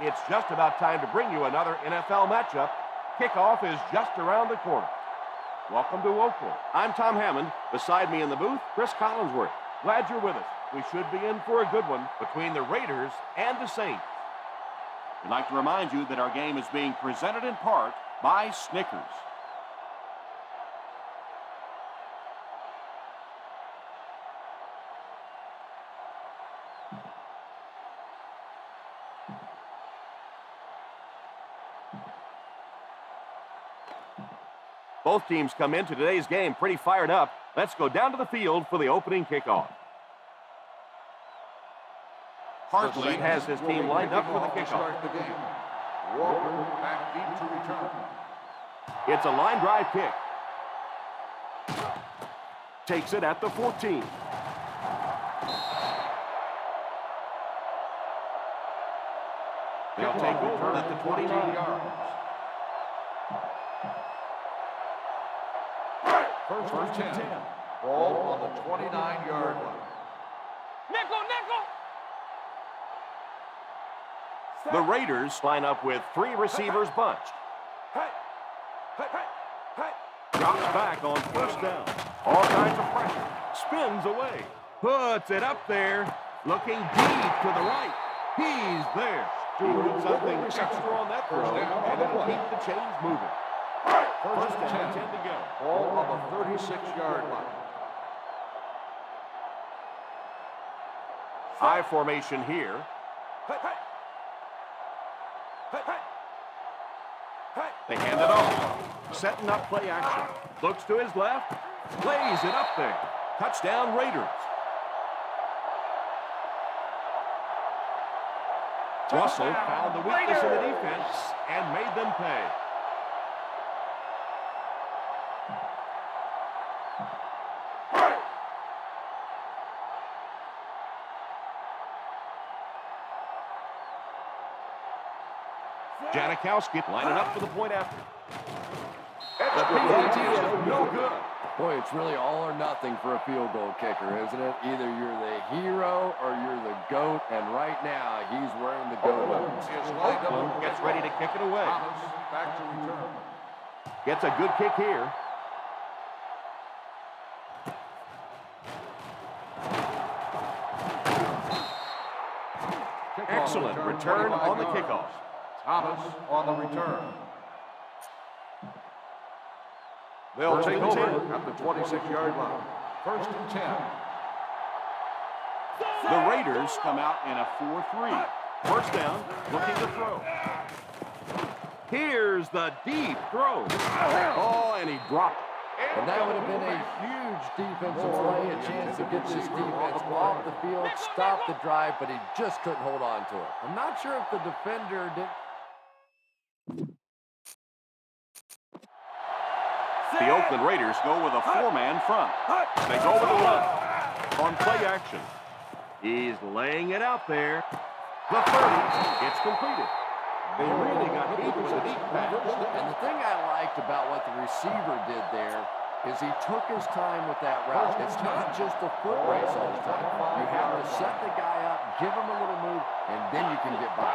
It's just about time to bring you another NFL matchup. Kickoff is just around the corner. Welcome to Oakland. I'm Tom Hammond. Beside me in the booth, Chris Collinsworth. Glad you're with us. We should be in for a good one between the Raiders and the Saints. We'd like to remind you that our game is being presented in part by Snickers. Both teams come into today's game pretty fired up. Let's go down to the field for the opening kickoff. Hartley has his team lined up for the kickoff. Walker back deep to return. It's a line drive kick. Takes it at the 14. They'll take over at the 29 yards. First and 10. Ball on the 29-yard line. Nickel. The Raiders line up with 3 receivers bunched. Drops back on first down. All kinds of pressure. Spins away. Puts it up there. Looking deep to the right. He's there. He did something extra on that throw, and it'll keep the chains moving. First and 10 to go. Ball on the 36-yard line. High formation here. They hand it off. Setting up play action. Looks to his left. Lays it up there. Touchdown Raiders. Russell found the weakness in the defense and made them pay. Janikowski lining up for the point after. The PAT is no good. Boy, it's really all or nothing for a field goal kicker, isn't it? Either you're the hero or you're the GOAT, and right now he's wearing the GOAT. Oakland gets ready to kick it away. Back to return. Gets a good kick here. Excellent return on the kickoff. Thomas on the return. They'll take over at the 26-yard line. First and 10. The Raiders come out in a 4-3. First down, looking to throw. Here's the deep throw. Oh, and he dropped it. And that would have been a huge defensive play, a chance to get this defense off the field, stop the drive, but he just couldn't hold on to it. I'm not sure if the defender did. The Oakland Raiders go with a 4-man front. They go with a run. On play action. He's laying it out there. The 30. It's completed. They really got beat with a deep pass. And the thing I liked about what the receiver did there is he took his time with that route. It's not just a foot race all the time. You have to set the guy up, give him a little move, and then you can get by.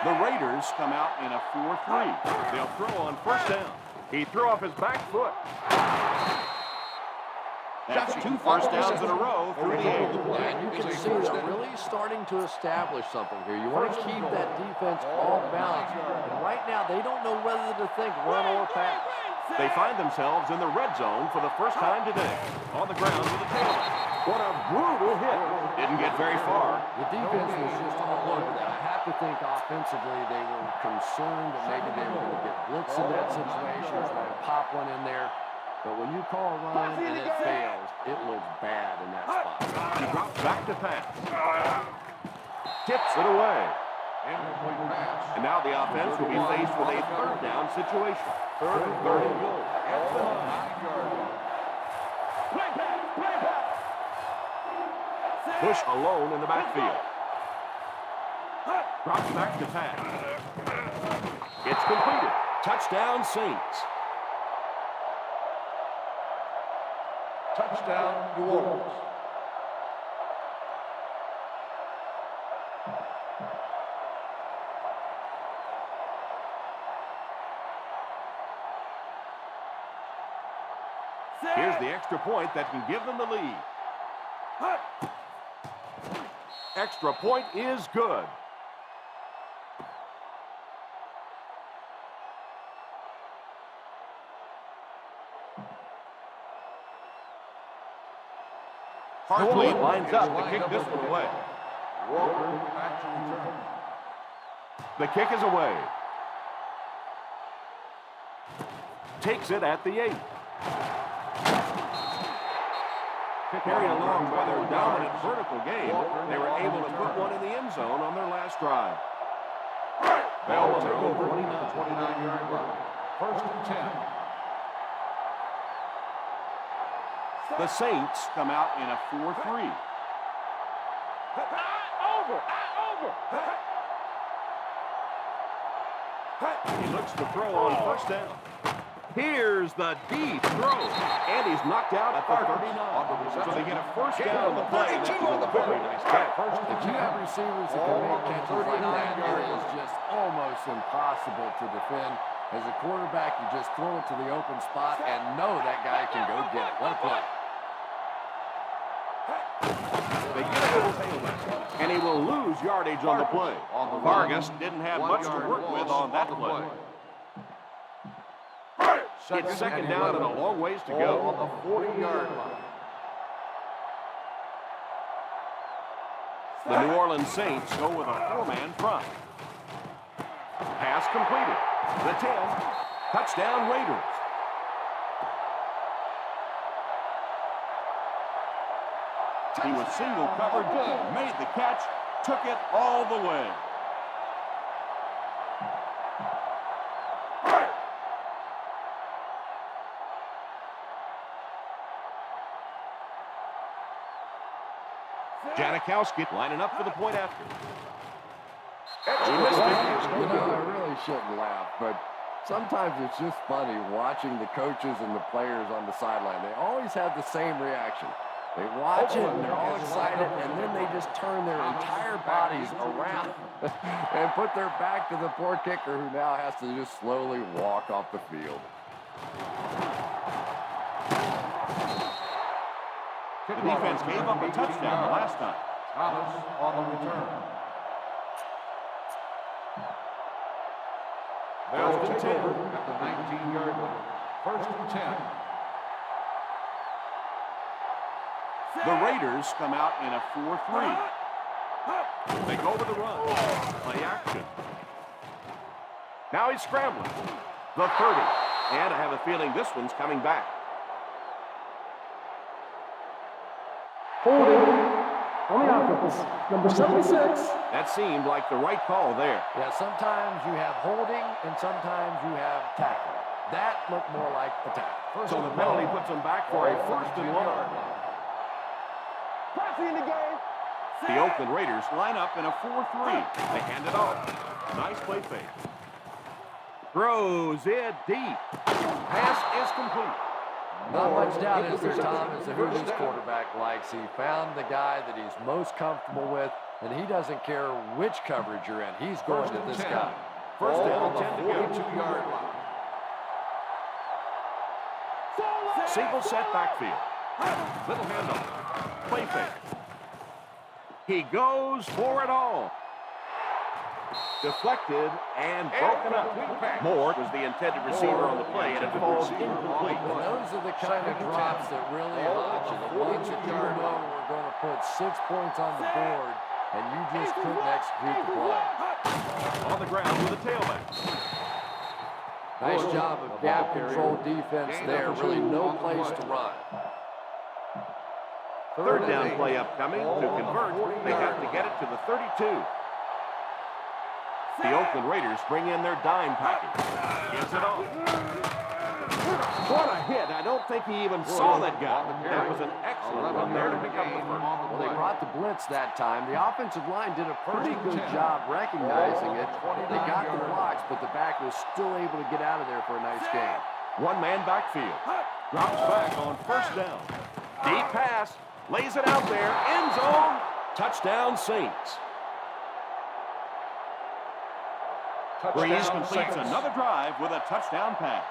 The Raiders come out in a 4-3. They'll throw on first down. He threw off his back foot. That's 2 first downs in a row through the air. And you can see they're really starting to establish something here. You want to keep that defense off balance. And right now, they don't know whether to think run or pass. They find themselves in the red zone for the first time today. On the ground with a tailback. What a brutal hit. Didn't get very far. The defense was just all over that. I have to think offensively they were concerned that maybe they were going to get blitzed in that situation, trying to pop one in there. But when you call a run and it fails, it looks bad in that spot. He drops back to pass. Tips it away. And now the offense will be faced with a third down situation. Third and goal. Bush alone in the backfield. Drops back to pass. It's completed. Touchdown Saints. Touchdown, New Orleans. Here's the extra point that can give them the lead. Extra point is good. Hartley lines up to kick this one away. Walker back to return. The kick is away. Takes it at the 8. Carrying along by their dominant vertical game, they were able to put one in the end zone on their last drive. Bell will take over the 29-yard line. First and 10. The Saints come out in a 4-3. He looks to throw on first down. Here's the deep throw. And he's knocked out at the 39. So they get a first down on the play. That's a very nice catch. If you have receivers that can make catches like that, it is just almost impossible to defend. As a quarterback, you just throw it to the open spot and know that guy can go get it. Let it play. They get a little tailback, and he will lose yardage on the play. Vargas didn't have much to work with on that play. It's second down and a long ways to go. On the 40-yard line. The New Orleans Saints go with a 4-man front. Pass completed. The 10. Touchdown Raiders. He was single covered, made the catch, took it all the way. Janikowski lining up for the point after. You know, I really shouldn't laugh, but sometimes it's just funny watching the coaches and the players on the sideline. They always have the same reaction. They watch it, and they're all excited, and then they just turn their entire bodies around and put their back to the poor kicker who now has to just slowly walk off the field. The defense gave up a touchdown the last time. Thomas on the return. Bell will take over at the 19-yard line. First and 10. The Raiders come out in a 4-3. They go with the run. Play action. Now he's scrambling. The 30. And I have a feeling this one's coming back. Holding on the offense, number 76. That seemed like the right call there. Yeah, sometimes you have holding, and sometimes you have tackling. That looked more like a tackle. So the penalty puts them back for a first and long. Passing in the game. The Oakland Raiders line up in a 4-3. They hand it off. Nice play fake. Throws it deep. Pass is complete. Not much doubt, is there, Tom, as to who this quarterback likes. He found the guy that he's most comfortable with, and he doesn't care which coverage you're in. He's going to this guy. First down, 10 to go. 42-yard line. Single set backfield. Little handoff. Play fake. He goes for it all. Deflected and broken up. Moore was the intended receiver on the play, and it falls incomplete. And those are the kind of drops that really hurt you. The ones that you know are going to put 6 points on the board, and you just couldn't execute the play. On the ground with a tailback. Nice job of gap control defense there. Really no place to run. Third down play upcoming. To convert, they have to get it to the 32. The Oakland Raiders bring in their dime package. Gives it off. What a hit. I don't think he even saw that guy. That was an excellent run there to pick up the first. Well, they brought the blitz that time. The offensive line did a pretty good job recognizing it. They got the blocks, but the back was still able to get out of there for a nice gain. One-man backfield. Drops back on first down. Deep pass. Lays it out there. End zone. Touchdown Saints. Breeze completes another drive with a touchdown pass.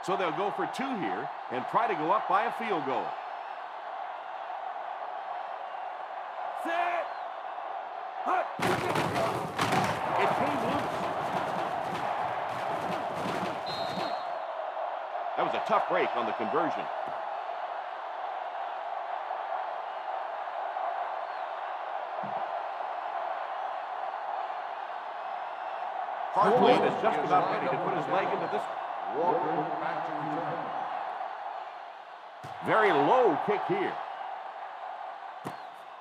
So they'll go for 2 here and try to go up by a field goal. Set. It came loose. That was a tough break on the conversion. Hartley is just about ready to put his leg into this. Walker back to return. Very low kick here.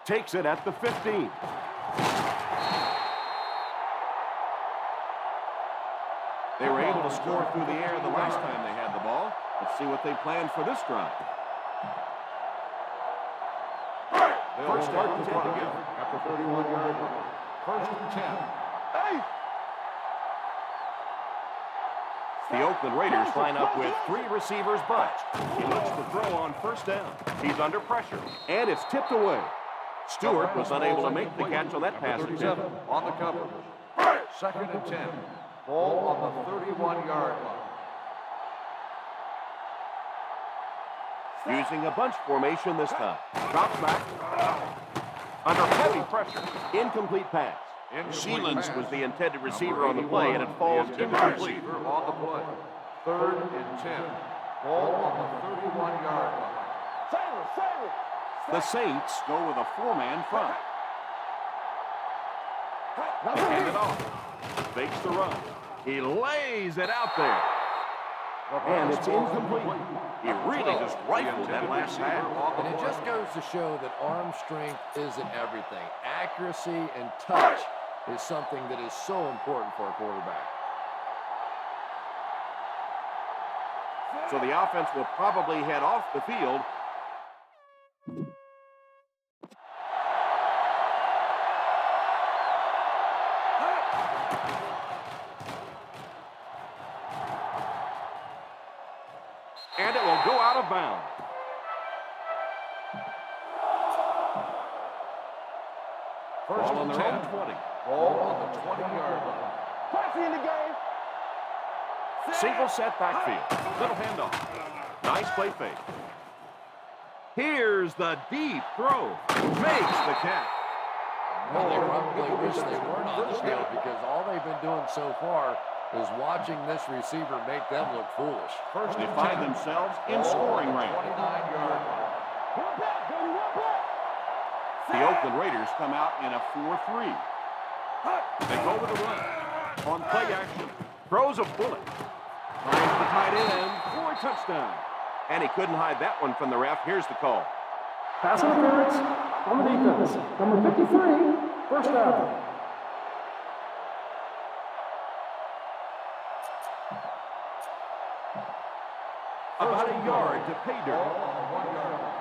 Takes it at the 15. They were able to score through the air the last time they had the ball. Let's see what they planned for this drive. First start to 10 together. At the 31-yard line. First and 10. Hey! The Oakland Raiders line up with 3 receivers bunched. He looks to throw on first down. He's under pressure, and it's tipped away. Stewart was unable to make the catch on that pass attempt. On the cover. Second and 10. Ball on the 31-yard line. Using a bunch formation this time. Drops back. Under heavy pressure. Incomplete pass. Sheelan's was the intended receiver on the play, and it falls incomplete. On the play. Third and 10. Ball on the 31-yard line. The Saints go with a 4-man front. Hand it off. Fakes the run. He lays it out there. And it's incomplete. He really just rifled that last half. And it just goes to show that arm strength isn't everything. Accuracy and touch is something that is so important for a quarterback. So the offense will probably head off the field. And it will go out of bounds. First Ball on and their 10. own 20. Ball on the 20-yard line. Passing in the game. Single set backfield. Little handoff. Nice play fake. Here's the deep throw. Makes the catch. Well, they probably wish they weren't on the field because all they've been doing so far is watching this receiver make them look foolish. First They and find 10. themselves in Ball scoring on the range. 29-yard line. The Oakland Raiders come out in a 4-3. They go with a run. On play action. Throws a bullet. Finds the tight end for a touchdown. And he couldn't hide that one from the ref. Here's the call. Pass interference on the defense. Number 53, first down. About a yard to pay dirt. Ball on the 1-yard line.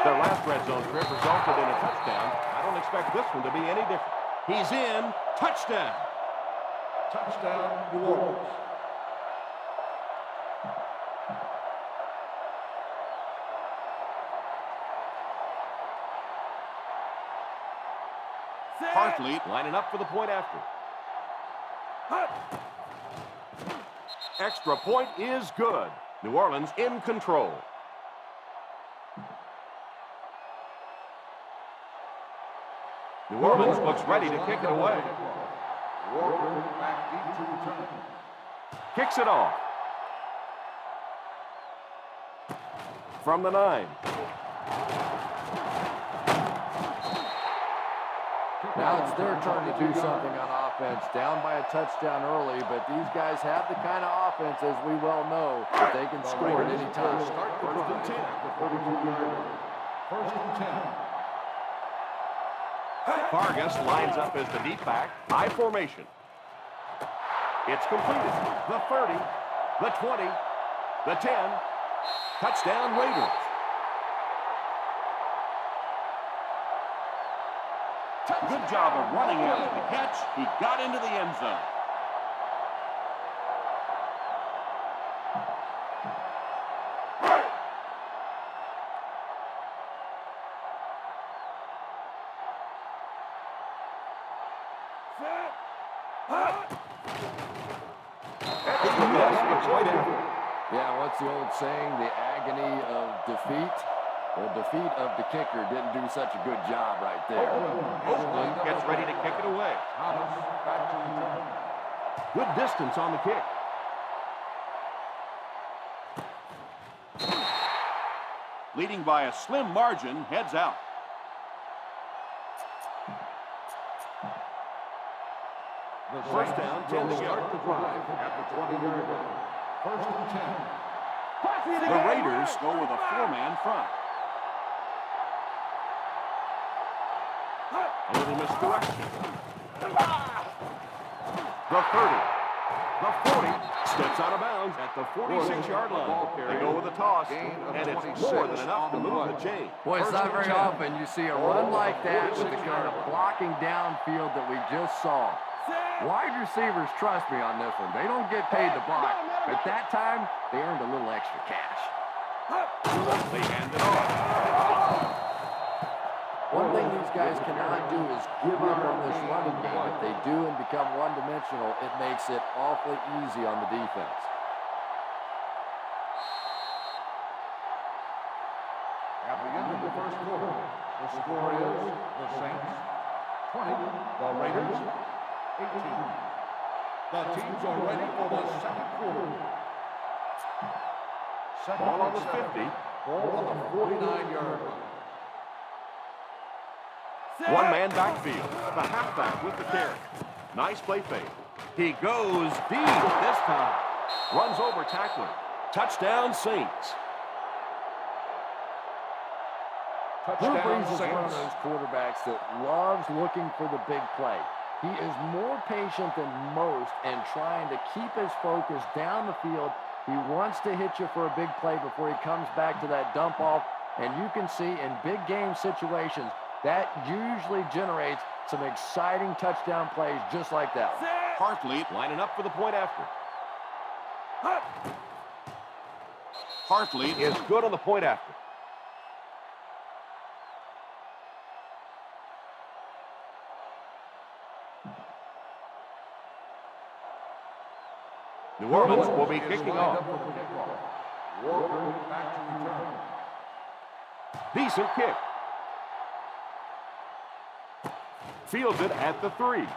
Their last red zone trip resulted in a touchdown. I don't expect this one to be any different. He's in. Touchdown. Touchdown, New Orleans. Hartley lining up for the point after. Extra point is good. New Orleans in control. New Orleans looks ready to kick it away. Walker back deep to return. Kicks it off. From the 9. Now it's their turn to do something on offense. Down by a touchdown early, but these guys have the kind of offense, as we well know, that they can score at any time. Start the drive at the 32-yard line. First and 10. Vargas lines up as the deep back. High formation. It's completed. The 30, the 20, the 10. Touchdown Raiders. Good job of running after the catch. He got into the end zone. with this. It's way down. Yeah, what's the old saying? The agony of defeat. The defeat of the kicker didn't do such a good job right there. Oakland gets ready to kick it away. Good distance on the kick. Leading by a slim margin, heads out. First down, 10 to go. The drive at the 20-yard line. First and 10. The Raiders go with a four-man front. A little misdirection. The 30. The 40 steps out of bounds at the 46-yard line. They go with a toss, and it's more than enough to move the chain. Boy, it's not very often you see a run like that with the kind of blocking downfield that we just saw. Wide receivers trust me on this one. They don't get paid to block. At that time, they earned a little extra cash. They hand it off. One thing these guys cannot do is give up on this running game. If they do and become one-dimensional, it makes it awfully easy on the defense. At the end of the first quarter, the score is the Saints 20, the Raiders 18. The teams are ready for the second quarter. Ball on the 50. Ball on the 49-yard line. One-man backfield. The halfback with the carry. Nice play fake. He goes deep this time. Runs over tackler. Touchdown, Saints. Drew Touchdown, Brees is one of Saints. those quarterbacks that loves looking for the big play. He is more patient than most and trying to keep his focus down the field. He wants to hit you for a big play before he comes back to that dump off. And you can see in big game situations, that usually generates some exciting touchdown plays just like that. Hartley lining up for the point after. Hartley is good on the point after. New Orleans will be kicking off. Walker back to return. Decent kick. Fields it at the 3.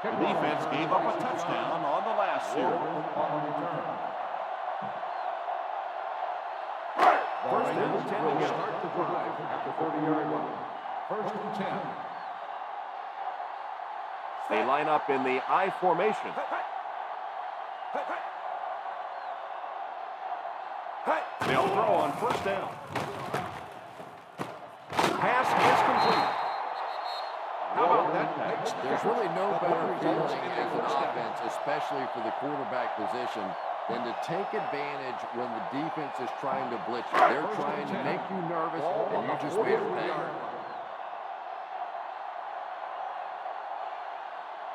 The defense gave up a touchdown on the last series. First down, 10 to go. Start the drive at the 40-yard line. First and 10. They line up in the I formation. They'll throw on first down. Pass is complete. How about that pass? There's really no better feeling as an offense, especially for the quarterback position, than to take advantage when the defense is trying to blitz you. They're trying to make you nervous, and you just made them pay.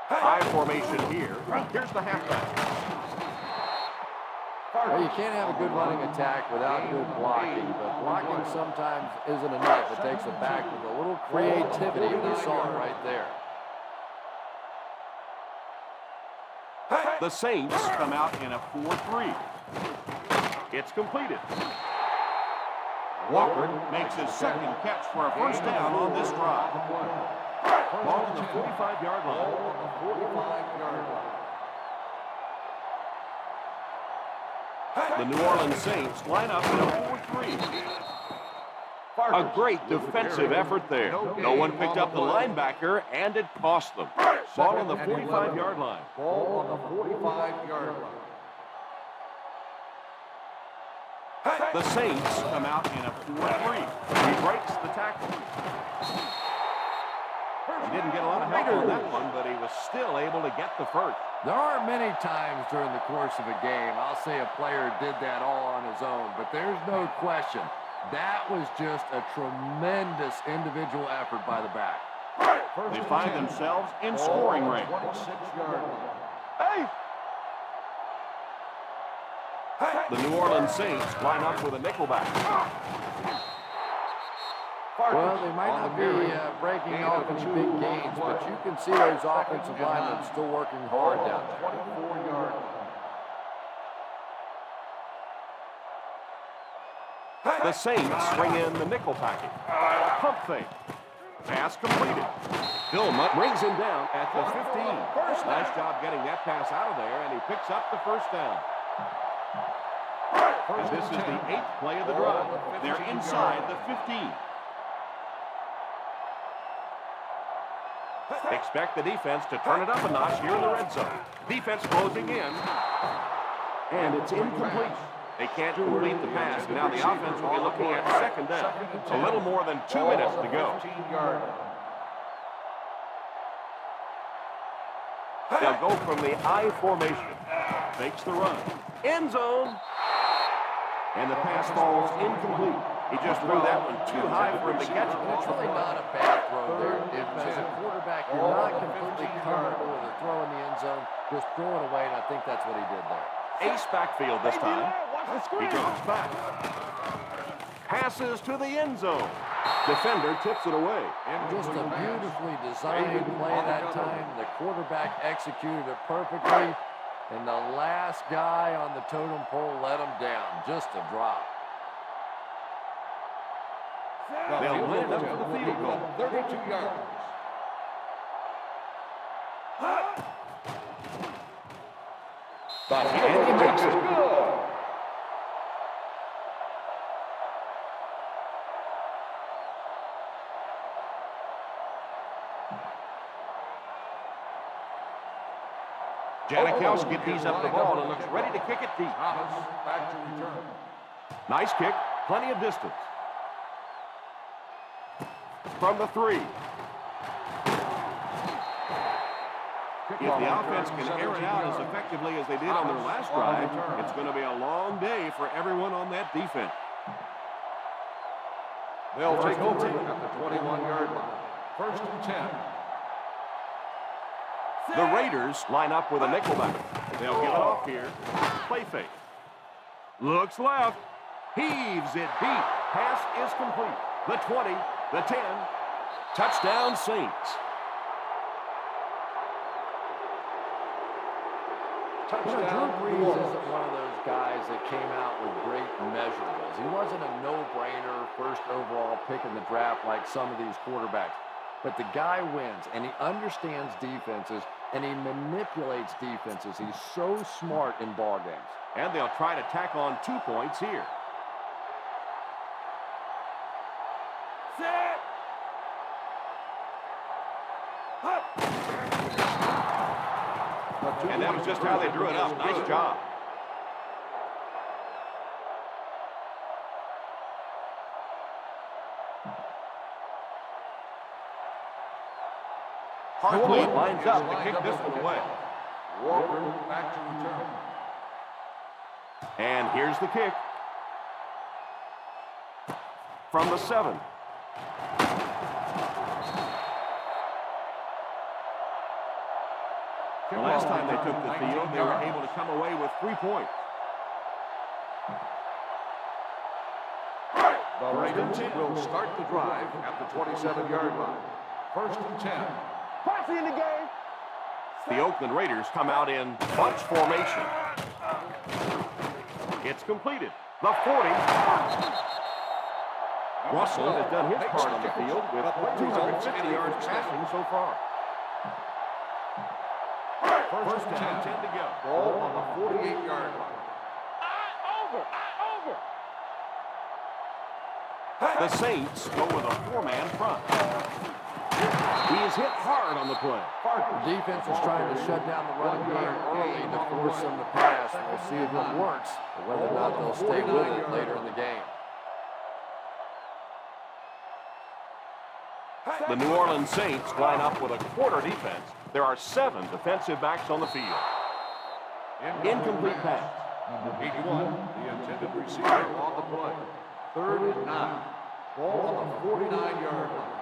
I formation here. Here's the halfback. Well, you can't have a good running attack without good blocking, but blocking sometimes isn't enough. It takes a back with a little creativity, and you saw it right there. The Saints come out in a 4-3. It's completed. Walker makes his second catch for a first down on this drive. Ball on the 45-yard line. The New Orleans Saints line up in a 4-3. A great defensive effort there. No one picked up the linebacker, and it cost them. Ball on the 45-yard line. Ball on the 45-yard line. The Saints come out in a 4-3. He breaks the tackle. He didn't get a lot of help on that one, but he was still able to get the first. There aren't many times during the course of a game I'll say a player did that all on his own, but there's no question. That was just a tremendous individual effort by the back. They find themselves in scoring range. 26-yard line. Hey! The New Orleans Saints line up with a nickelback. Well, they might not be breaking off any big gains, but you can see those offensive linemen still working hard down there. 24-yard line. The Saints bring in the nickel package. Pump fake. Pass completed. Philma brings him down at the 15. Nice job getting that pass out of there, and he picks up the first down. And this is the 8th play of the drive. They're inside the 15. Expect the defense to turn it up a notch here in the red zone. Defense closing in. And it's incomplete. They can't complete the pass. And now the offense will be looking at second down. A little more than 2 minutes to go. 15-yard line. They'll go from the I formation. Fakes the run. End zone. And the pass falls incomplete. He just threw that one too high for him to catch it. It's really not a bad throw there. If as a quarterback you're not completely comfortable with a throw in the end zone, just throw it away, and I think that's what he did there. Ace backfield this time. He drops back. Passes to the end zone. Defender tips it away. Just a beautifully designed play that time. The quarterback executed it perfectly, and the last guy on the totem pole let him down. Just a drop. They'll line up for the field goal. 32 yards. And he makes it. Janikowski tees up the ball and looks ready to kick it deep. Thomas back to return. Nice kick, plenty of distance. From the 3. If the offense can air it out as effectively as they did on their last drive, it's going to be a long day for everyone on that defense. They'll take over at the 21-yard line. First and 10. The Raiders line up with a nickelback. They'll give it off here. Play fake. Looks left. Heaves it deep. Pass is complete. The 20, the 10. Touchdown Saints. Touchdown. Drew Brees isn't one of those guys that came out with great measurables. He wasn't a no-brainer first overall pick in the draft like some of these quarterbacks. But the guy wins, and he understands defenses, and he manipulates defenses. He's so smart in ball games. And they'll try to tack on 2 points here. Set. And that was just how they drew it up. Nice job. Hartley lines up to kick this one away. Walker back to return. And here's the kick. From the 7. The last time they took the field, they were able to come away with 3 points. The Raiders will start the drive at the 27-yard line. First and 10. Posse in the game. The Oakland Raiders come out in bunch formation. It's completed. The 40. Russell has done his part on the field with 250 yards passing so far. First down, 10 to go. Ball on the 48-yard line. The Saints go with a 4-man front. He is hit hard on the play. The defense is trying to shut down the running game early to force them to pass. We'll see if it works, or whether or not they'll stay with it later in the game. The New Orleans Saints line up with a quarter defense. There are 7 defensive backs on the field. Incomplete pass. Number 81, the intended receiver on the play. 3rd and 9. Ball on the 49-yard line.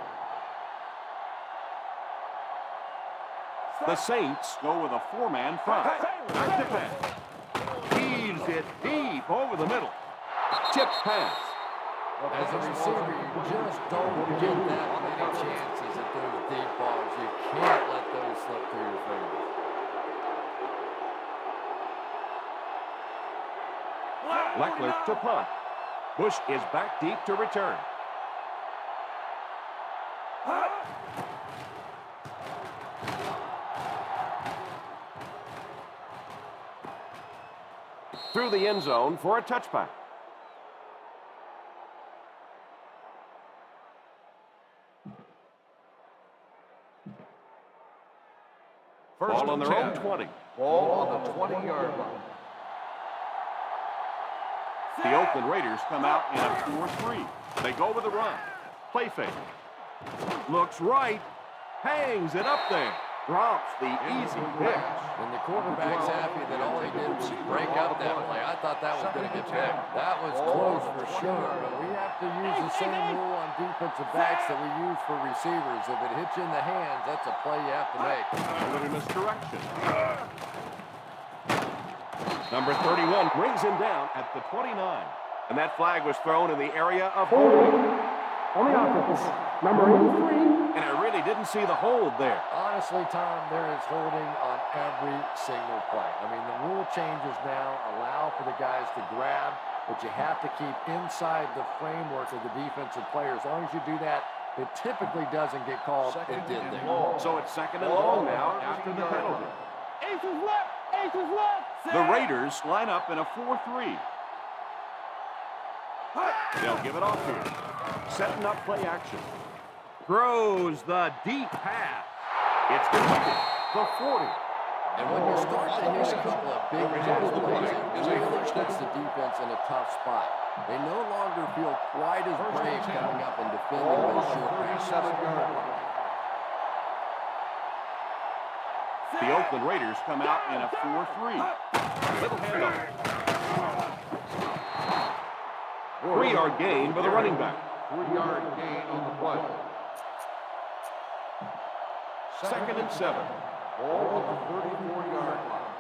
The Saints go with a 4-man front. Back to pass. Heaves it deep over the middle. Tip pass. As a receiver, you just don't get that many chances at those deep balls. You can't let those slip through your fingers. Leckler to punt. Bush is back deep to return. Through the end zone for a touchback. Ball on their own 20. Ball on the 20-yard line. The Oakland Raiders come out in a 4-3. They go with a run. Play fake. Looks right. Hangs it up there. Drops the easy pitch. And the quarterback's happy that all he did was break up that play. I thought that was going to get picked. That was close for sure, but we have to use the same rule on defensive backs that we use for receivers. If it hits you in the hands, that's a play you have to make. A little misdirection. Number 31 brings him down at the 29. And that flag was thrown in the area of holding. On the offense, number 83. And I really didn't see the hold there. Honestly, Tom, there is holding on every single play. I mean, the rule changes now allow for the guys to grab, but you have to keep inside the framework of the defensive player. As long as you do that, it typically doesn't get called. It did there. So it's second and long now after the penalty. Ace is left. Ace is left. The Raiders line up in a 4-3. They'll give it off here. Setting up play action. Throws the deep pass. It's completed. The 40. And when you start to hit a couple of big plays, it really puts the defense in a tough spot. They no longer feel quite as brave coming up and defending those short passes. The Oakland Raiders come out in a 4-3. Little handoff. 3-yard gain for the running back. 3-yard gain on the play. Second and 7. Ball on the 34-yard line.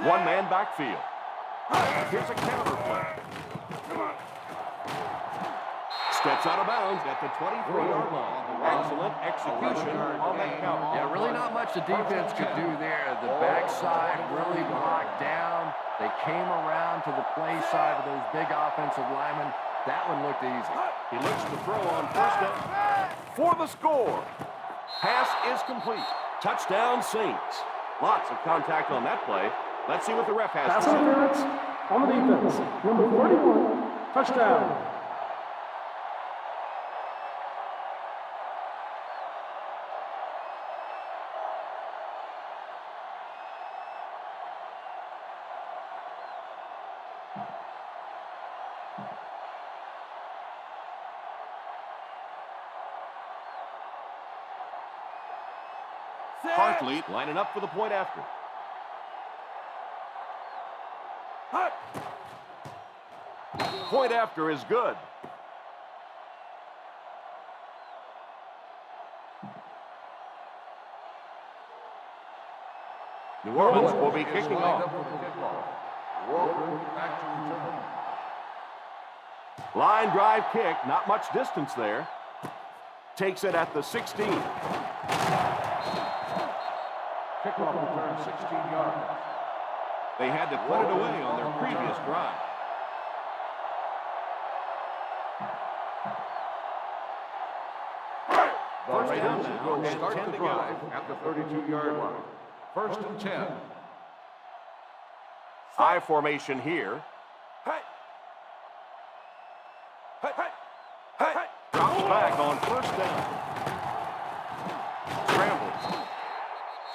One man backfield. Here's a counter play. Steps out of bounds at the 23-yard line. Excellent execution on that counter. Yeah, really not much the defense could do there. The backside really blocked down. They came around to the play side of those big offensive linemen. That one looked easy. He looks to throw on first down for the score. Pass is complete. Touchdown Saints. Lots of contact on that play. Let's see what the ref has Pass to say. interference on the defense. Number 41. Touchdown. Hartley lining up for the point after. Point after is good. New Orleans will be kicking off. Walker back to return. Line drive kick, not much distance there. Takes it at the 16. Kickoff return 16 yards. They had to put it away on their previous drive. The Raiders will start the drive at the 32-yard line. First and 10. I formation here. Drops back on first down. Scrambles.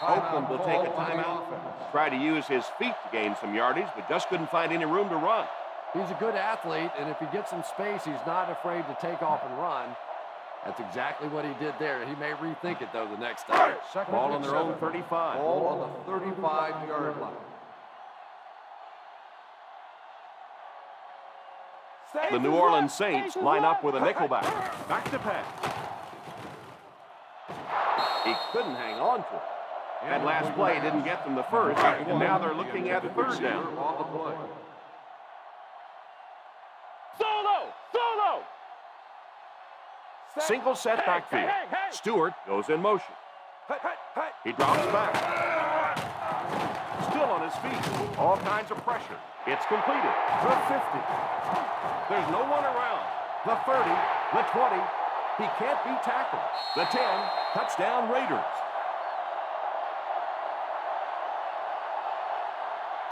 Oakland will take a timeout. Try to use his feet to gain some yardage, but just couldn't find any room to run. He's a good athlete, and if he gets some space, he's not afraid to take off and run. That's exactly what he did there. He may rethink it, though, the next time. Ball on their own 35. Ball on the 35-yard line. The New Orleans Saints line up with a nickelback. Back to pass. He couldn't hang on to it. That last play didn't get them the first, and now they're looking at third down. On the play. Single set backfield. Stewart goes in motion. He drops back. Still on his feet. All kinds of pressure. It's completed. The 50. There's no one around. The 30. The 20. He can't be tackled. The 10. Touchdown Raiders.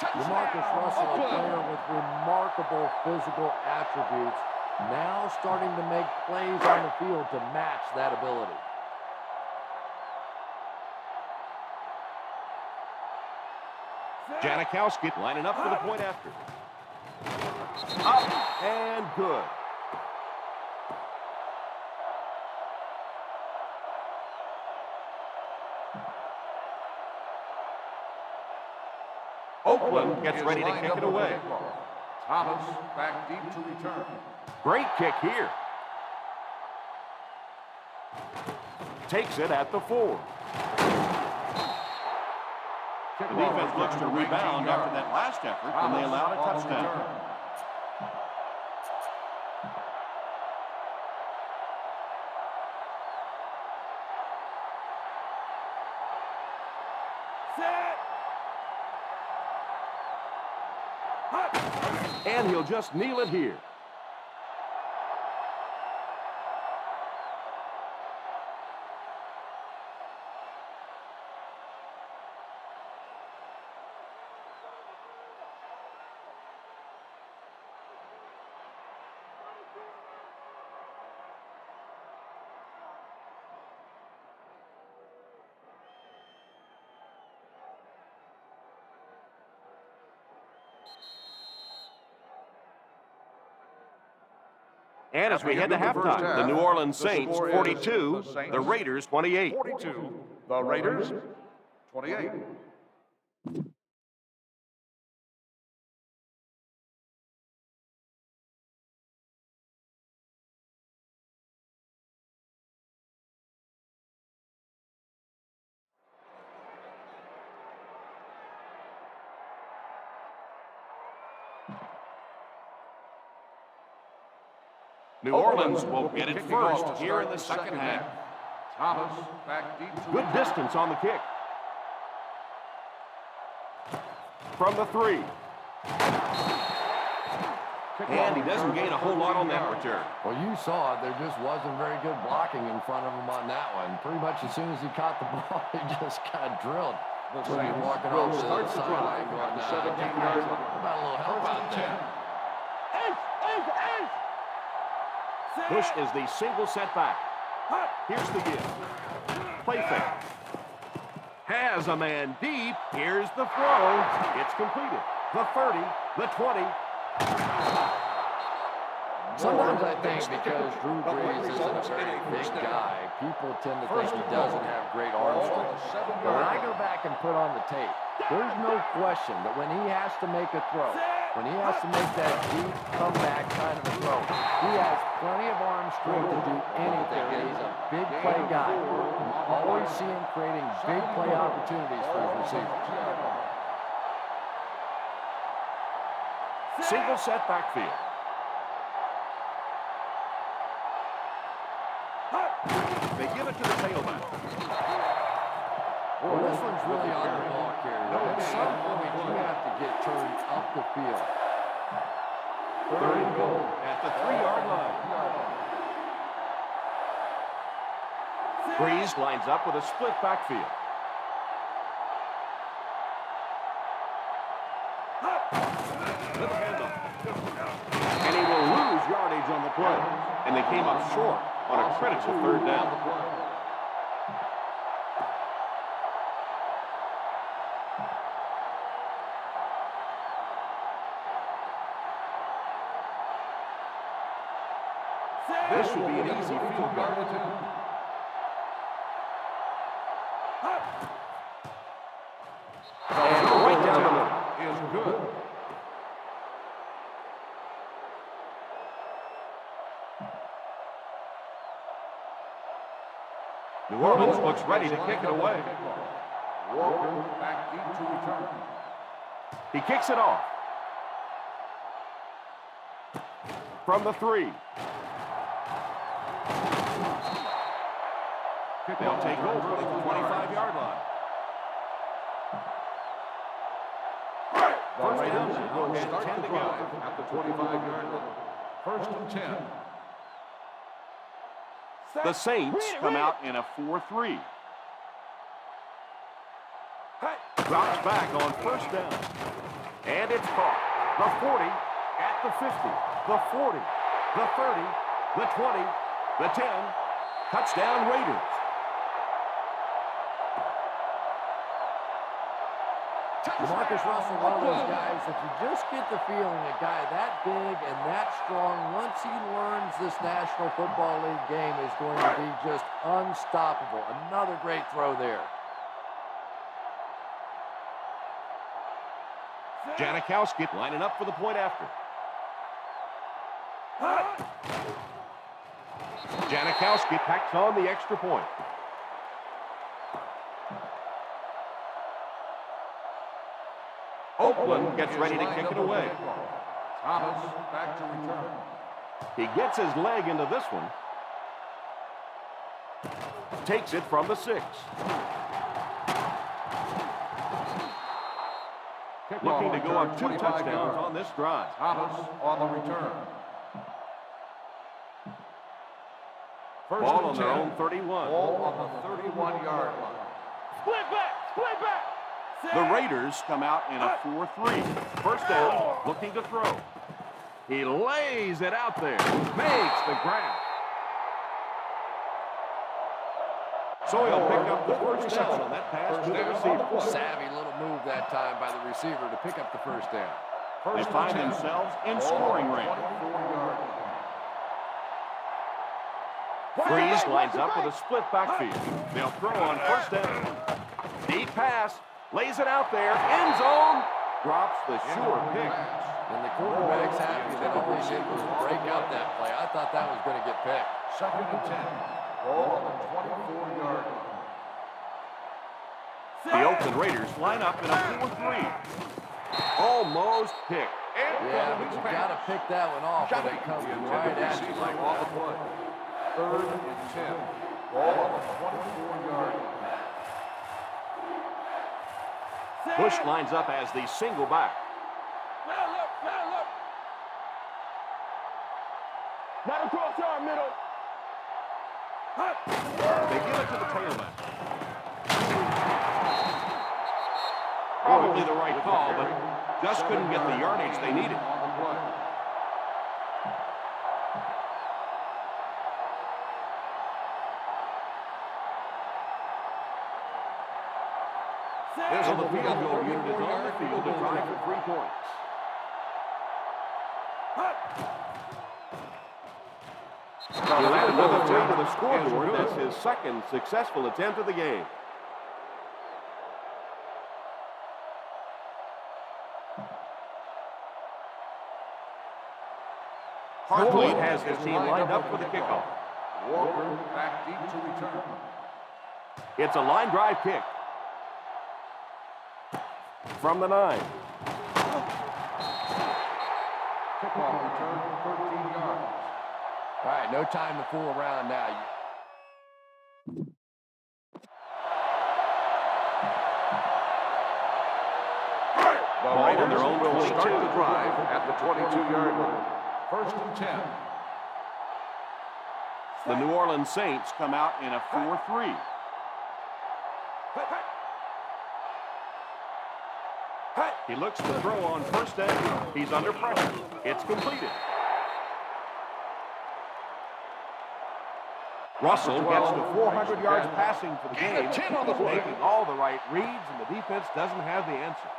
Demarcus Russell, a player with remarkable physical attributes, now starting to make plays on the field to match that ability. Janikowski lining up for the point after. Up and good. Oakland gets ready to kick it away. Thomas back deep to return. Great kick here. Takes it at the 4. The defense looks to rebound after that last effort when they allowed a touchdown. And he'll just kneel it here. And as we head to halftime, the New Orleans Saints 42, the Raiders 28. 42, the Raiders 28. New Orleans will get it first here in the second half. Thomas back deep to Good distance on the kick. From the 3. And he doesn't gain a whole lot on that return. Well, you saw it. There just wasn't very good blocking in front of him on that one. Pretty much as soon as he caught the ball, he just got drilled. So you're walking off to the sideline going, about a little help out there. Bush is the single setback. Here's the give. Play fake. Has a man deep. Here's the throw. It's completed. The 30, the 20. Sometimes I think because Drew Brees isn't a very big guy, people tend to think he doesn't have great arm strength. But when I go back and put on the tape, there's no question that when he has to make a throw, when he has to make that deep comeback kind of a throw, he has plenty of arm strength to do anything. And he's a big play guy. You always see him creating big play opportunities for his receivers. Single set backfield. They give it to the tailback. Well, this one's really on the ball carrier. At some point, you have to get turned up the field. 3rd and goal at the 3-yard line. Brees lines up with a split backfield. Little handoff. And he will lose yardage on the play. And they came up short on a critical 3rd down. This should be an easy field goal. And right down the middle. is good. New Orleans looks ready to kick it away. Walker back deep to return. He kicks it off. From the 3. They'll take over at the 25-yard line. The Raiders will start the drive at the 25-yard line. First and 10. The Saints come out in a 4-3. Drops back on first down. And it's caught. The 40, at the 50, the 40, the 30, the 20, the 10. Touchdown Raiders. Marcus Russell, one of those guys that you just get the feeling a guy that big and that strong, once he learns this National Football League game, is going to be just unstoppable. Another great throw there. Janikowski lining up for the point after. Janikowski packs on the extra point. Oakland gets ready to kick it away. Thomas back to return. He gets his leg into this one. Takes it from the 6. Looking to go up 2 touchdowns on this drive. Thomas on the return. First Ball and on their 10. own 31. Ball on the 31-yard line. Split back! Split back! The Raiders come out in a 4-3. First down, looking to throw. He lays it out there. Makes the grab. So he'll pick up the first down on that pass to the receiver. Savvy little move that time by the receiver to pick up the first down. They find themselves in scoring range. Breeze lines up with a split backfield. They'll throw on first down. Deep pass. Lays it out there. End zone. Drops the sure pick. And the quarterback's happy that all he did was break out that play. I thought that was going to get picked. Second and 10. Ball on the 24-yard line. The Oakland Raiders line up in a 4-3. Almost picked. Yeah, but you got to pick that one off when it comes right at you like On the play. Third and 10. Ball on the 24-yard line. Bush lines up as the single back. Not across our middle. They give it to the tailback. Probably the right call, but just couldn't get the yardage they needed. On the play. So the field goal unit is on the field to try for 3 points. He'll add another 3 to the scoreboard. That's his second successful attempt of the game. Hartlead has his team lined up for the kickoff. Walker back deep to return. It's a line drive kick. From the 9. Kickoff return, 13 yards. All right, no time to fool around now. The Raiders on their own will 22. start the drive at the 22-yard line. First and 10. The New Orleans Saints come out in a 4-3. He looks to throw on first down. He's under pressure. It's completed. Russell gets to 400 yards passing for the game. Making all the right reads, and the defense doesn't have the answer.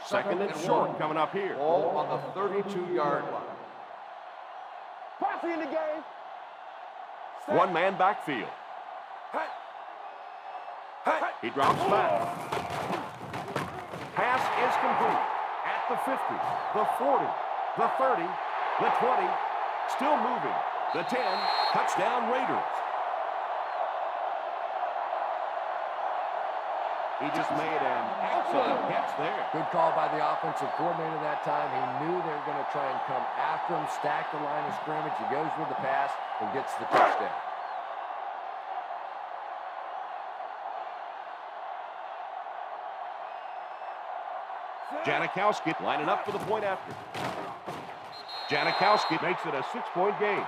Second and short coming up here. Ball on the 32-yard line. Passing in the game. One-man backfield. He drops back. Pass is complete. At the 50, the 40, the 30, the 20. Still moving. The 10. Touchdown Raiders. He just made an excellent catch there. Good call by the offensive coordinator that time. He knew they were going to try and come after him, stack the line of scrimmage. He goes with the pass and gets the touchdown. Janikowski lining up for the point after. Janikowski makes it a 6-point game.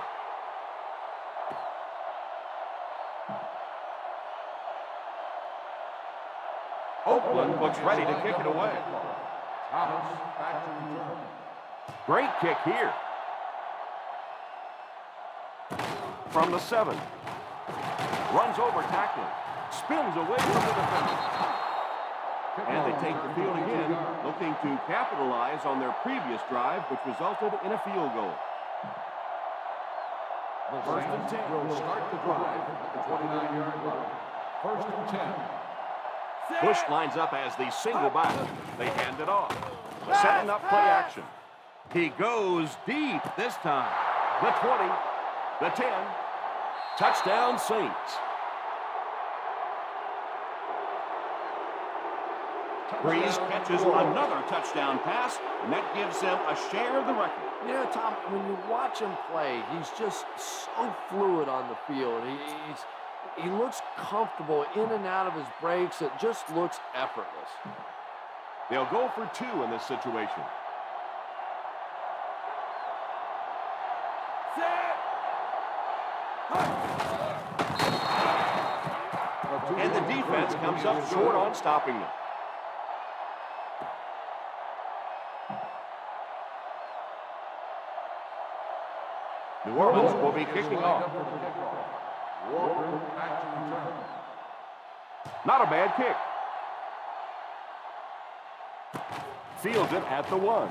Oakland looks ready to kick it away. Thomas back to return. Great kick here. From the 7. Runs over tackling. Spins away from the defender. And they take the field again, looking to capitalize on their previous drive, which resulted in a field goal. The first and 10 will start the drive at the 29-yard line. First and 10. Bush lines up as the single back. They hand it off. Setting up play action. He goes deep this time. The 20, the 10. Touchdown Saints. Breeze catches another touchdown pass, and that gives him a share of the record. You know, Tom, when you watch him play, he's just so fluid on the field. He looks comfortable in and out of his breaks. It just looks effortless. They'll go for 2 in this situation. And the defense comes up short on stopping them. New Orleans will be kicking off. Not a bad kick. Fields it at the 1.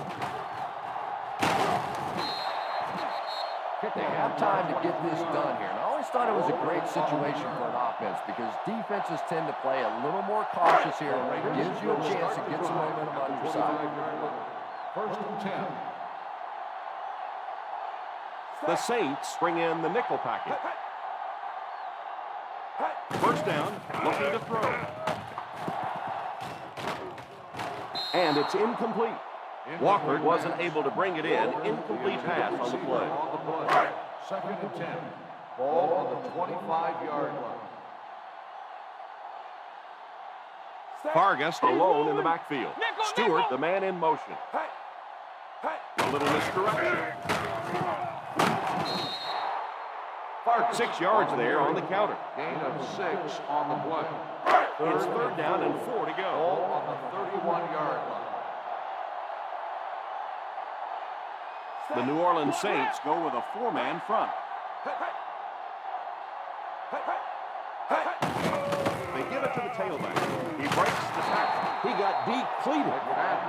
They have time to get this done here. And I always thought it was a great situation for an offense because defenses tend to play a little more cautious here. It gives you a chance to get some momentum on your side. First and 10. The Saints bring in the nickel package. First down, looking to throw. And it's incomplete. Walker wasn't able to bring it in. Incomplete pass on the play. Second and 10. Ball on the 25-yard line. Vargas alone in the backfield. Stewart, the man in motion. A little misdirection. 6 yards there on the counter. Gain of 6 on the play. It's third down and 4 to go. Ball on the 31-yard line. The New Orleans Saints go with a 4-man front. They give it to the tailback. He breaks the tackle. He got depleted.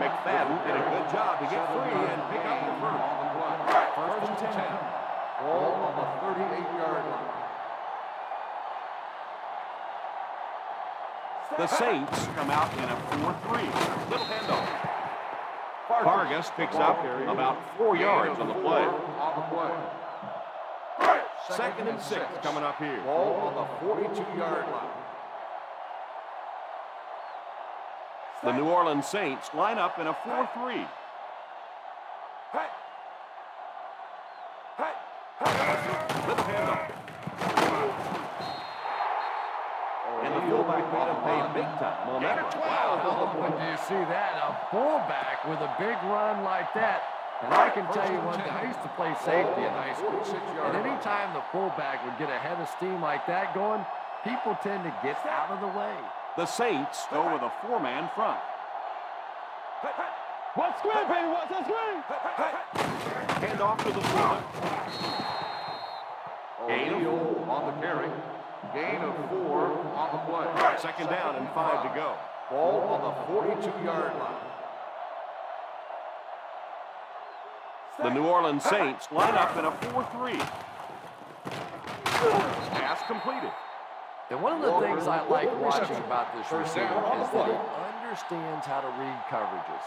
McFadden did a good job to get free and pick up the first. First and 10. Ball on the 38-yard line. The Saints come out in a 4-3. Little handoff. Vargas picks up about 4 yards on the play. Second and 6 coming up here. Ball on the 42-yard line. The New Orleans Saints line up in a 4-3. Little handoff. And the fullback made him pay big time on that one. Wow, when do you see that? A fullback with a big run like that. And I can tell you one thing, I used to play safety in high school. And any time the fullback would get a head of steam like that going, people tend to get out of the way. The Saints go with a 4-man front. What's screen, baby? What's that screen? Hand off to the fullback. Gain of 4 on the carry. Gain of 4 on the play. Second down and 5 to go. Ball on the 42-yard line. The New Orleans Saints line up in a 4-3. Pass completed. And one of the things I like watching about this receiver is that he understands how to read coverages.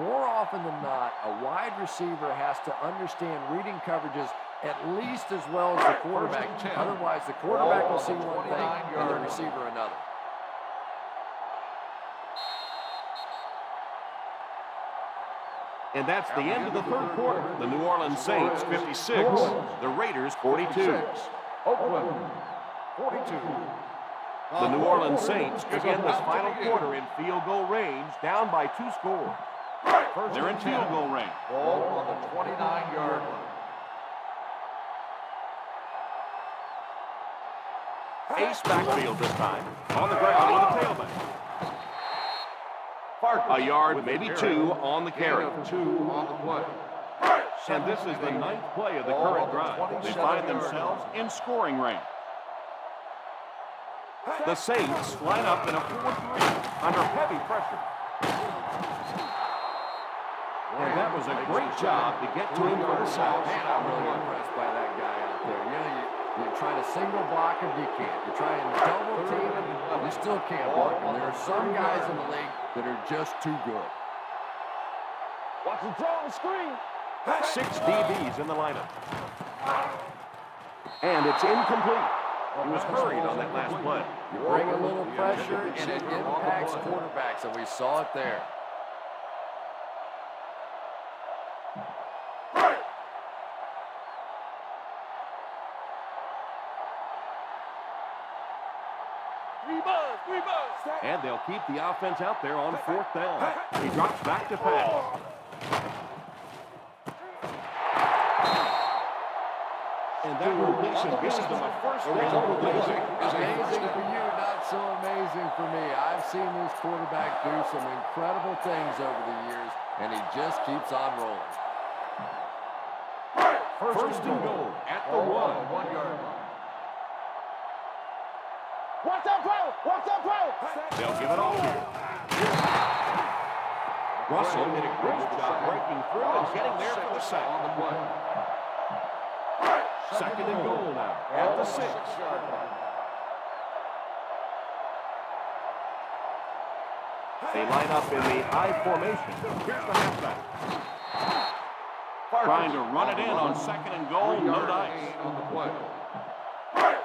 More often than not, a wide receiver has to understand reading coverages at least as well as the quarterback. Otherwise, the quarterback will see one thing and the receiver another. And that's the end of the third quarter. The New Orleans Saints 56, the Raiders 42. Oakland 42. The New Orleans Saints begin this final quarter in field goal range, down by 2 scores. They're in field goal range. Ball on the 29-yard line. Ace backfield this time. On the ground with a tailback. A yard, maybe 2 on the carry. 2 on the play. And this is the 9th play of the current drive. They find themselves in scoring range. The Saints line up in a 4-3 under heavy pressure. And that was a great job to get to him for the sack. Man, I'm really impressed by that guy out there. You know, you're trying to single block him, you can't. You're trying to double team him, you still can't block him. There are some guys in the league that are just too good. Watch the throw on the screen. 6 DBs in the lineup. And it's incomplete. He was hurried on that last play. You bring a little pressure, and it impacts quarterbacks, and we saw it there. And they'll keep the offense out there on 4th down. He drops back to pass. And that rotation gives them a first down. Amazing for you, not so amazing for me. I've seen this quarterback do some incredible things over the years, and he just keeps on rolling. First and goal at the 1-yard line. Watch that play. Watch that play. They'll give it all here. Russell did a great job breaking through and getting there for the sack. On the play. Second and goal now at the 6-yard line. They line up in the I formation. Here's the halfback. Trying to run it in on second and goal, no dice. On the play.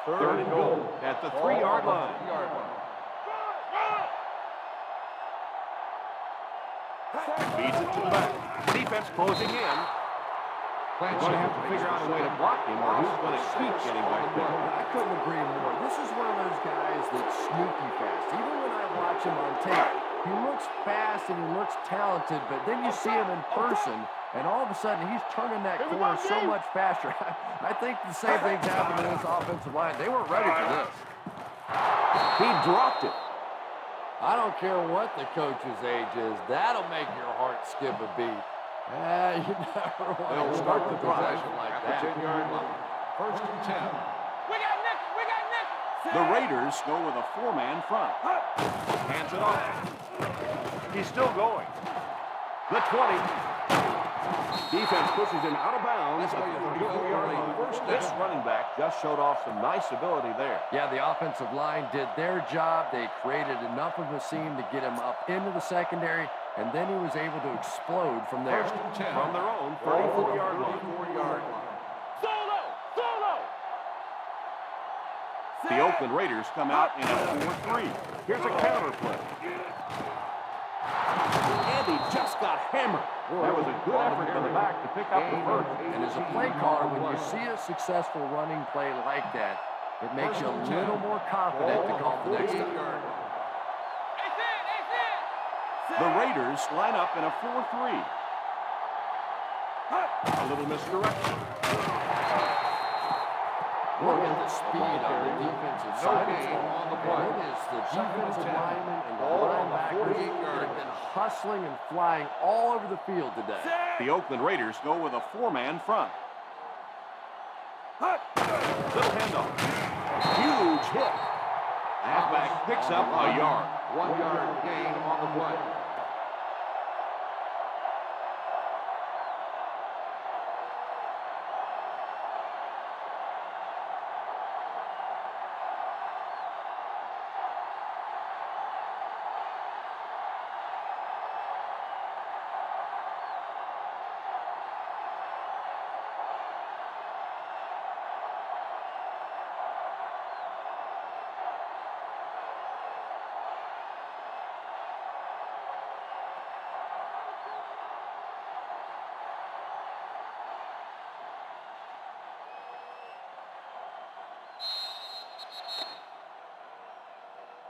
Third and goal at the 3-yard line. Feeds it to the back. Defense closing in. They're going to have to figure out a way to block him, or who's going to keep getting back there. I couldn't agree more. This is one of those guys that's sneaky fast. Even when I watch him on tape, he looks fast and he looks talented, but then you see him in person, and all of a sudden he's turning that corner so much faster. I think the same thing's happened to this offensive line. They weren't ready for this. He dropped it. I don't care what the coach's age is. That'll make your heart skip a beat. You never want They'll to start the possession drive like at that. the 10-yard line. First and 10. We got Nick. We got Nick. The Raiders go with a 4-man front. Hands it off. He's still going. The 20. Defense pushes him out of bounds at the 34-yard line. This running back just showed off some nice ability there. Yeah, the offensive line did their job. They created enough of a seam to get him up into the secondary, and then he was able to explode from there. First and 10. From their own 34-yard line. Solo. Solo. The Oakland Raiders come out in a 4-3. Here's a counter play. And he just got hammered. That was a good effort from the back to pick up the first. And as a play caller, when you see a successful running play like that, it makes you a little more confident to call the next time. The Raiders line up in a 4-3. A little misdirection. Look at the speed on the defensive side. On the play. It is the defensive linemen and the linebackers that have been hustling and flying all over the field today. The Oakland Raiders go with a 4-man front. The handoff. Huge hit. Halfback picks up a yard. 1-yard gain on the play.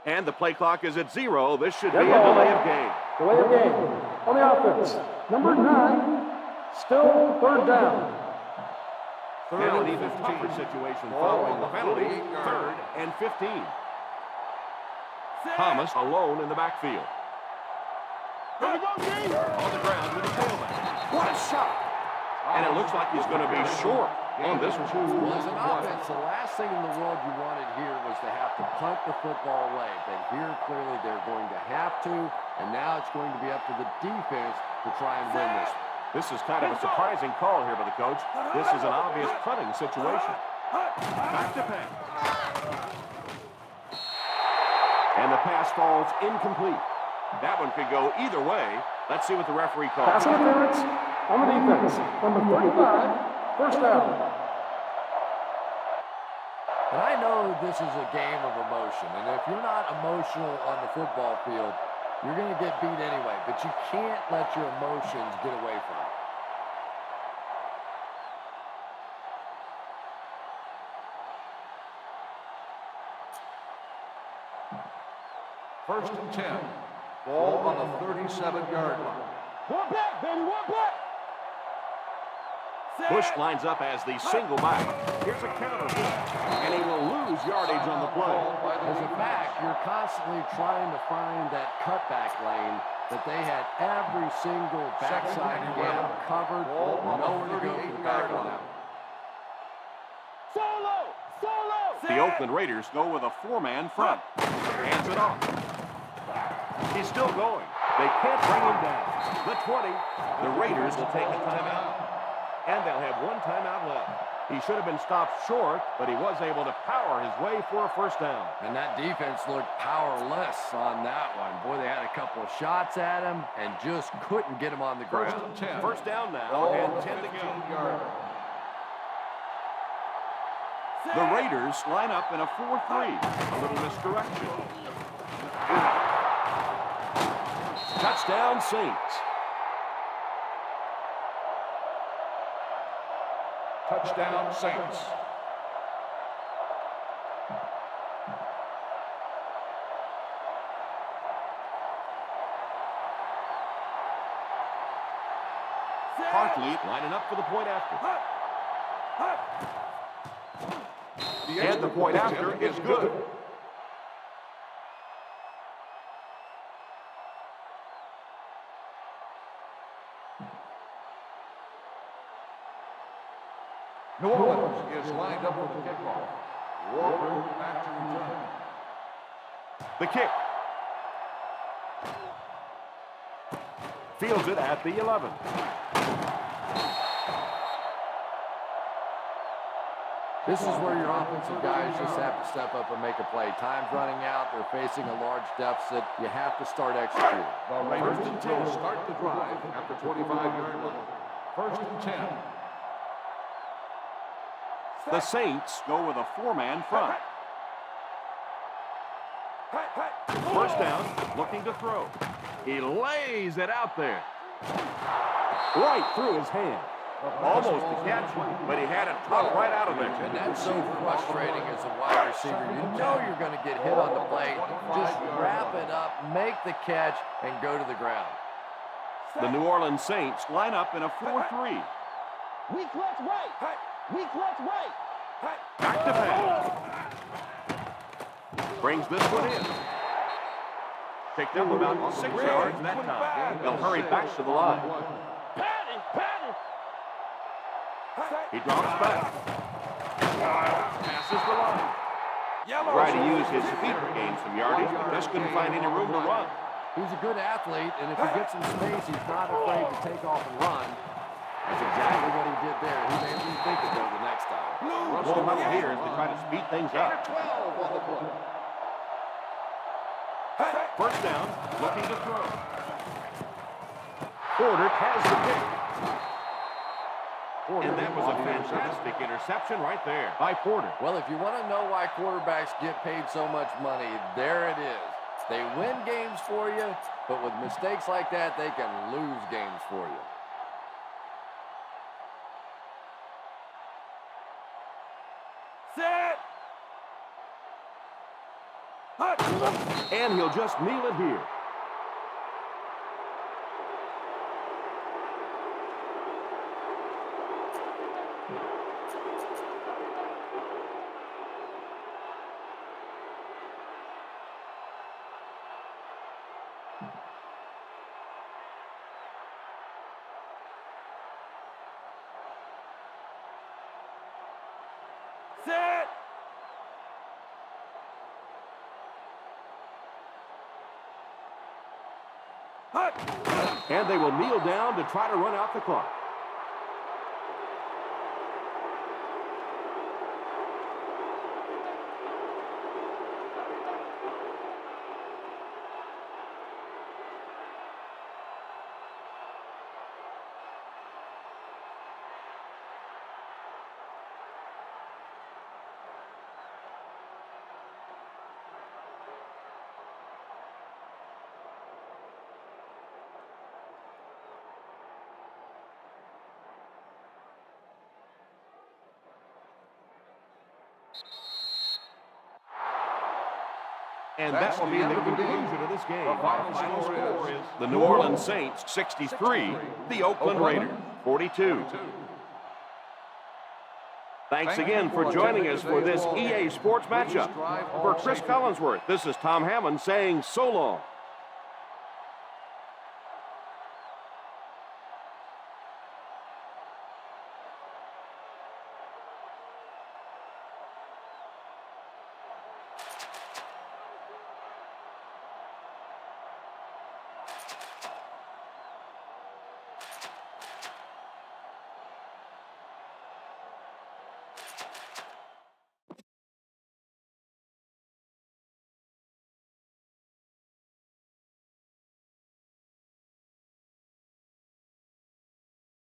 And the play clock is at 0. This should be Dead a ball. delay of game. Delay of game. On the offense, number 9, still third down. Now an even tougher situation following the penalty. 3rd and 15. Thomas alone in the backfield. On the ground with a tailback. What a shot! And it looks like he's going to be short on this one. Well, as an offense, the last thing in the world you wanted here was to have to punt the football away. But here, clearly, they're going to have to, and now it's going to be up to the defense to try and win this one. This is kind of a surprising call here by the coach. This is an obvious punting situation. Back to pass. And the pass falls incomplete. That one could go either way. Let's see what the referee calls. Pass interference on the defense, number 35, first down. And I know this is a game of emotion, and if you're not emotional on the football field, you're going to get beat anyway, but you can't let your emotions get away from you. First and 10. Ball on the 37-yard line. One back, baby, one back. Bush lines up as the single back. Here's a counter hit, and he will lose yardage on the play. As a back, you're constantly trying to find that cutback lane, but they had every single backside gap covered. Nowhere to go for the back on that. Solo, solo. The Oakland Raiders go with a 4-man front. Hands it off. He's still going. They can't bring him down. The 20. The Raiders will take a timeout. And they'll have one timeout left. He should have been stopped short, but he was able to power his way for a first down. And that defense looked powerless on that one. Boy, they had a couple of shots at him and just couldn't get him on the ground. First down now, and 10 to go. The Raiders line up in a 4-3. A little misdirection. Touchdown, Saints. Touchdown, Saints. Hartley lining up for the point after. And the point after is good. New Orleans is lined up for the kickoff. Walker back to return. The kick. Fields it at the 11. This is where your offensive guys just have to step up and make a play. Time's running out. They're facing a large deficit. You have to start executing. The Raiders will start the drive at the 25-yard line. First and 10. The Saints go with a 4-man front. First down, looking to throw. He lays it out there. Right through his hand. Almost a catch, but he had it tough right out of there. And that's so frustrating as a wide receiver. You know you're going to get hit on the play. Just wrap it up, make the catch, and go to the ground. The New Orleans Saints line up in a 4-3. Weak left right. Weak left right. Back to pass. Brings this one in. Picked up about 6 yards that time. They'll hurry back to the line. He drops back. Passes the line. Trying to use his feet to gain some yardage, but just couldn't find any room to run. He's a good athlete, and if he gets some space, he's not afraid to take off and run. That's exactly what he did there. He may rethink it, though, the next time. Russell huddle here as they try to speed things up. First down, looking to throw. Porter has the pick. And that was a fantastic interception right there by Porter. Well, if you want to know why quarterbacks get paid so much money, there it is. They win games for you, but with mistakes like that, they can lose games for you. And he'll just kneel it here. Set. And they will kneel down to try to run out the clock. And that will be the conclusion of this game. The final score is the New Orleans Saints 63, the Oakland Raiders 42. Thanks again for joining us for this EA Sports matchup. For Chris Collinsworth, this is Tom Hammond saying so long.